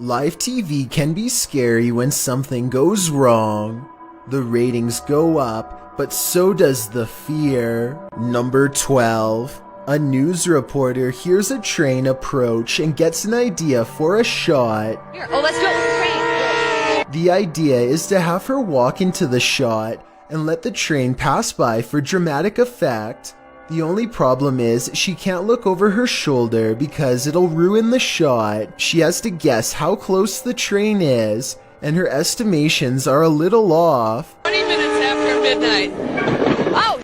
Live TV can be scary when something goes wrong. The ratings go up, but so does the fear. Number 12. A news reporter hears a train approach and gets an idea for a shot. Here, let's do it with the train. The idea is to have her walk into the shot and let the train pass by for dramatic effect. The only problem is she can't look over her shoulder because it'll ruin the shot. She has to guess how close the train is, and her estimations are a little off. 20 minutes after midnight. Oh!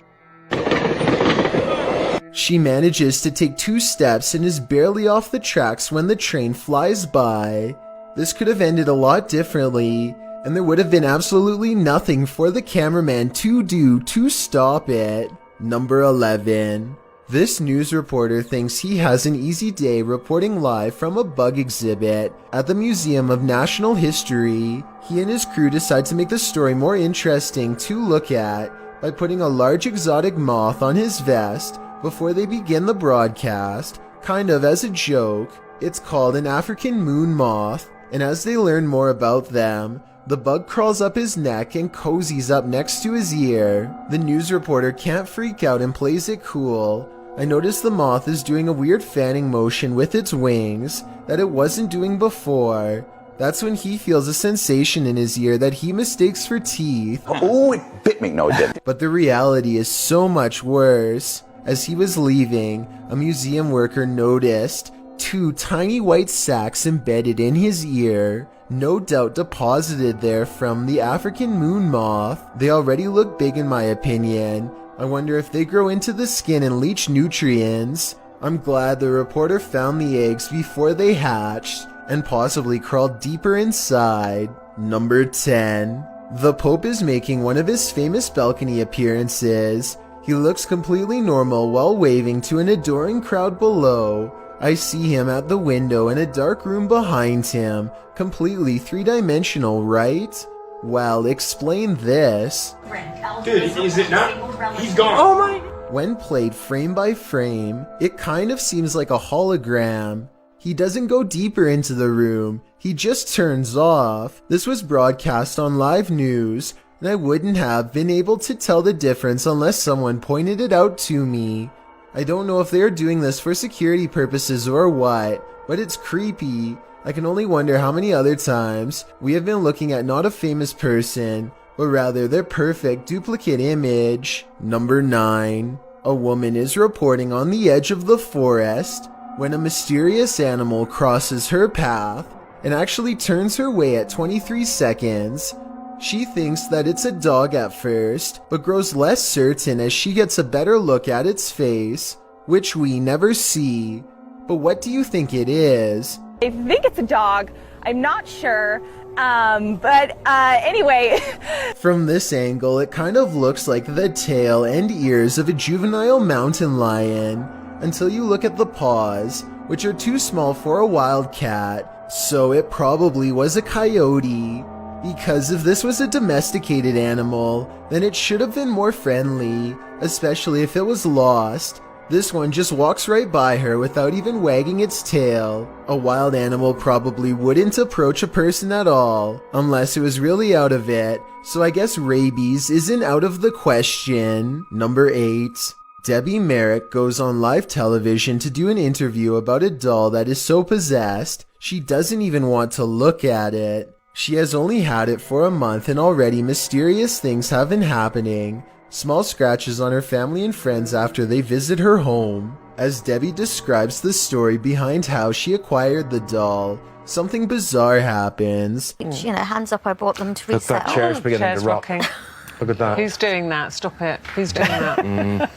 She manages to take 2 steps and is barely off the tracks when the train flies by. This could have ended a lot differently, and there would have been absolutely nothing for the cameraman to do to stop it. Number 11. This news reporter thinks he has an easy day reporting live from a bug exhibit at the Museum of National History. He and his crew decide to make the story more interesting to look at by putting a large exotic moth on his vest before they begin the broadcast, kind of as a joke. It's called an African moon moth, and as they learn more about them, the bug crawls up his neck and cozies up next to his ear. The news reporter can't freak out and plays it cool. I noticed the moth is doing a weird fanning motion with its wings that it wasn't doing before. That's when he feels a sensation in his ear that he mistakes for teeth. Oh, it bit me. No, it didn't. But the reality is so much worse. As he was leaving, a museum worker noticed 2 tiny white sacs embedded in his ear, no doubt deposited there from the African moon moth. They already look big in my opinion. I wonder if they grow into the skin and leach nutrients. I'm glad the reporter found the eggs before they hatched and possibly crawled deeper inside. Number 10. The Pope is making one of his famous balcony appearances. He looks completely normal while waving to an adoring crowd below. I see him at the window in a dark room behind him, completely 3-dimensional, right? Well, explain this. Dude, is it not? He's gone. Oh my! When played frame by frame, it kind of seems like a hologram. He doesn't go deeper into the room, he just turns off. This was broadcast on live news, and I wouldn't have been able to tell the difference unless someone pointed it out to me. I don't know if they are doing this for security purposes or what, but it's creepy. I can only wonder how many other times we have been looking at not a famous person, but rather their perfect duplicate image. Number 9. A woman is reporting on the edge of the forest when a mysterious animal crosses her path and actually turns her way at 23 seconds. She thinks that it's a dog at first, but grows less certain as she gets a better look at its face, which we never see. But what do you think it is? I think it's a dog. I'm not sure. Anyway. From this angle, it kind of looks like the tail and ears of a juvenile mountain lion, until you look at the paws, which are too small for a wild cat, so it probably was a coyote. Because if this was a domesticated animal, then it should have been more friendly, especially if it was lost. This one just walks right by her without even wagging its tail. A wild animal probably wouldn't approach a person at all, unless it was really out of it, so I guess rabies isn't out of the question. Number 8. Debbie Merrick goes on live television to do an interview about a doll that is so possessed, she doesn't even want to look at it. She has only had it for a month and already mysterious things have been happening. Small scratches on her family and friends after they visit her home. As Debbie describes the story behind how she acquired the doll, something bizarre happens. You know, hands up, I bought them to resell. That chair's beginning Chair's to rock. rocking. Look at that. Who's doing that? Stop it. Who's doing that?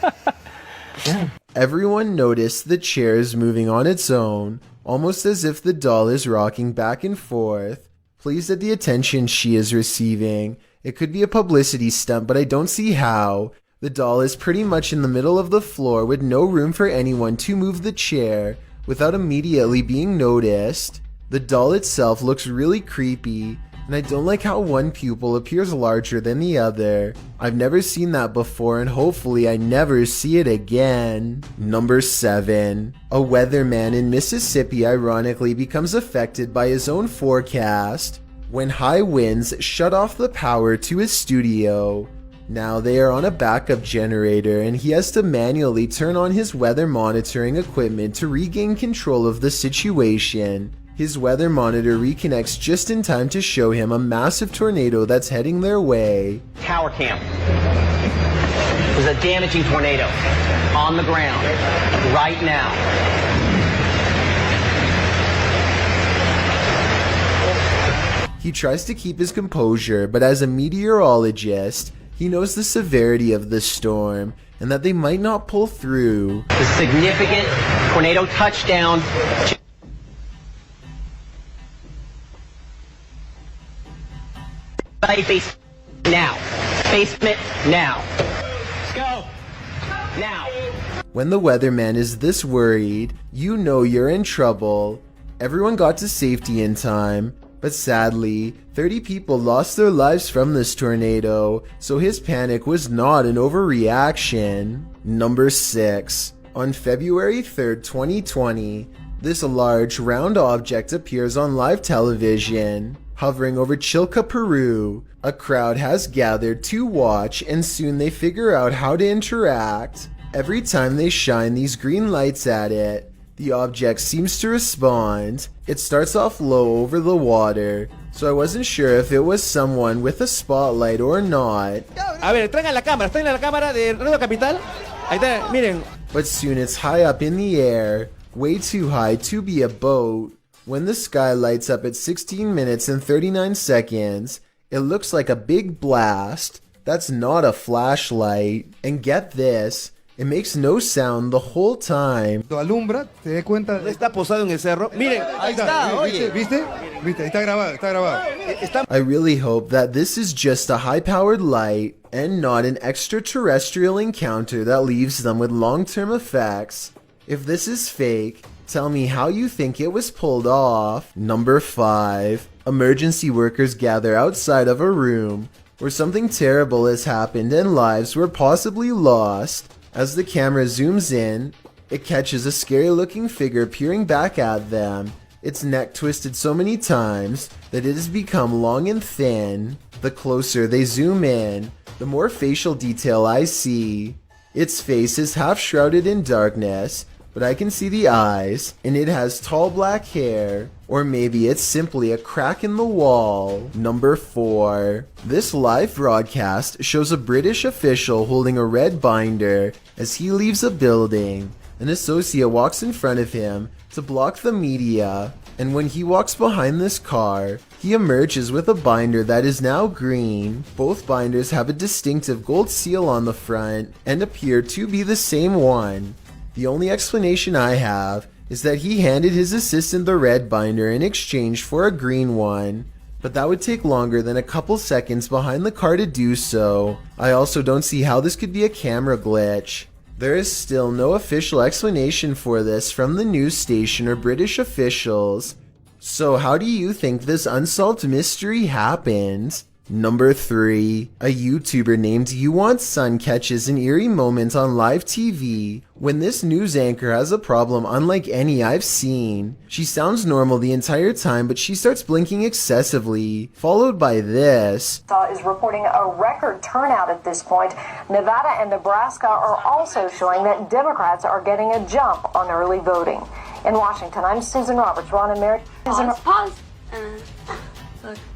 Everyone noticed the chair is moving on its own, almost as if the doll is rocking back and forth. Pleased at the attention she is receiving. It could be a publicity stunt, but I don't see how. The doll is pretty much in the middle of the floor with no room for anyone to move the chair without immediately being noticed. The doll itself looks really creepy, and I don't like how one pupil appears larger than the other. I've never seen that before, and hopefully I never see it again. Number 7. A weatherman in Mississippi ironically becomes affected by his own forecast when high winds shut off the power to his studio. Now they are on a backup generator and he has to manually turn on his weather monitoring equipment to regain control of the situation. His weather monitor reconnects just in time to show him a massive tornado that's heading their way. Tower cam. There's a damaging tornado on the ground right now. He tries to keep his composure, but as a meteorologist, he knows the severity of the storm and that they might not pull through. The significant tornado touchdown. Base now. Basement now. Let's go. Now. When the weatherman is this worried, you know you're in trouble. Everyone got to safety in time, but sadly, 30 people lost their lives from this tornado, so his panic was not an overreaction. Number 6. On February 3rd, 2020, this large round object appears on live television. Hovering over Chilca, Peru, a crowd has gathered to watch, and soon they figure out how to interact. Every time they shine these green lights at it, the object seems to respond. It starts off low over the water, so I wasn't sure if it was someone with a spotlight or not. A ver, traigan la cámara de Radio Capital. Ahí está, miren. But soon it's high up in the air, way too high to be a boat. When the sky lights up at 16 minutes and 39 seconds, it looks like a big blast. That's not a flashlight. And get this, it makes no sound the whole time. Alumbra, te das cuenta. Está posado en el cerro. Miren, ahí está, oye. ¿Viste? Está grabado, está grabado. I really hope that this is just a high-powered light and not an extraterrestrial encounter that leaves them with long-term effects. If this is fake, tell me how you think it was pulled off. Number 5. Emergency workers gather outside of a room where something terrible has happened and lives were possibly lost. As the camera zooms in, it catches a scary-looking figure peering back at them. Its neck twisted so many times that it has become long and thin. The closer they zoom in, the more facial detail I see. Its face is half shrouded in darkness, but I can see the eyes, and it has tall black hair. Or maybe it's simply a crack in the wall. Number 4. This live broadcast shows a British official holding a red binder as he leaves a building. An associate walks in front of him to block the media, and when he walks behind this car, he emerges with a binder that is now green. Both binders have a distinctive gold seal on the front and appear to be the same one. The only explanation I have is that he handed his assistant the red binder in exchange for a green one, but that would take longer than a couple seconds behind the car to do so. I also don't see how this could be a camera glitch. There is still no official explanation for this from the news station or British officials. So how do you think this unsolved mystery happened? Number 3. A YouTuber named You Want Sun catches an eerie moment on live TV when this news anchor has a problem unlike any I've seen. She sounds normal the entire time, but she starts blinking excessively, followed by this. Is reporting a record turnout at this point. Nevada and Nebraska are also showing that Democrats are getting a jump on early voting. In Washington, I'm Susan Roberts. Ron and Mary. Pause.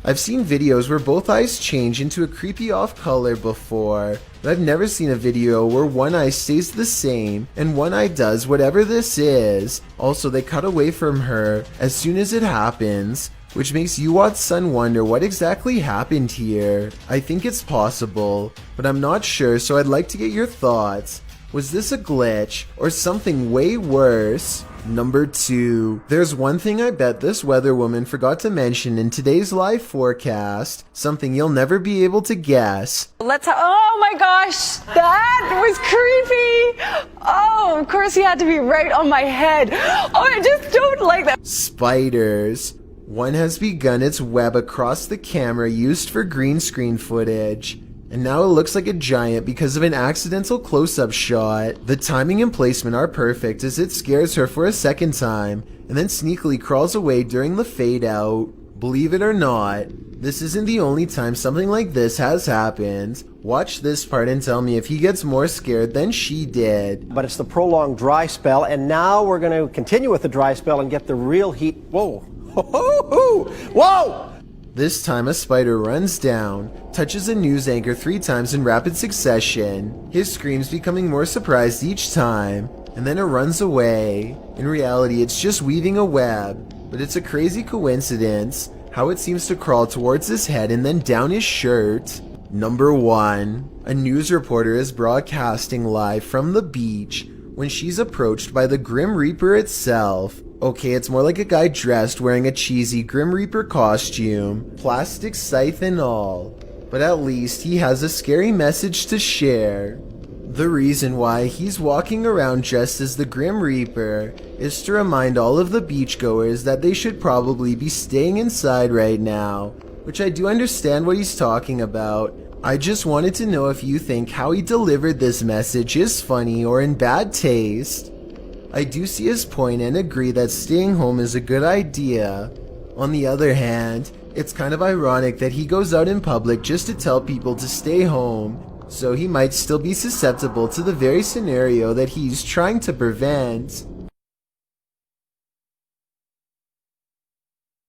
I've seen videos where both eyes change into a creepy off color before, but I've never seen a video where one eye stays the same and one eye does whatever this is. Also, they cut away from her as soon as it happens, which makes Yuwat's son wonder what exactly happened here. I think it's possible, but I'm not sure, so I'd like to get your thoughts. Was this a glitch or something way worse? Number 2. There's one thing I bet this weather woman forgot to mention in today's live forecast, something you'll never be able to guess. Oh my gosh, that was creepy. Oh, of course he had to be right on my head. Oh, I just don't like that. Spiders. One has begun its web across the camera used for green screen footage, and now it looks like a giant because of an accidental close-up shot. The timing and placement are perfect as it scares her for a second time, and then sneakily crawls away during the fade out. Believe it or not, this isn't the only time something like this has happened. Watch this part and tell me if he gets more scared than she did. But it's the prolonged dry spell, and now we're going to continue with the dry spell and get the real heat. Whoa! Whoa! This time a spider runs down, touches a news anchor 3 times in rapid succession, his screams becoming more surprised each time, and then it runs away. In reality, it's just weaving a web, but it's a crazy coincidence how it seems to crawl towards his head and then down his shirt. Number 1. A news reporter is broadcasting live from the beach when she's approached by the Grim Reaper itself. Okay, it's more like a guy dressed wearing a cheesy Grim Reaper costume, plastic scythe and all, but at least he has a scary message to share. The reason why he's walking around dressed as the Grim Reaper is to remind all of the beachgoers that they should probably be staying inside right now, which I do understand what he's talking about. I just wanted to know if you think how he delivered this message is funny or in bad taste. I do see his point and agree that staying home is a good idea. On the other hand, it's kind of ironic that he goes out in public just to tell people to stay home, so he might still be susceptible to the very scenario that he's trying to prevent.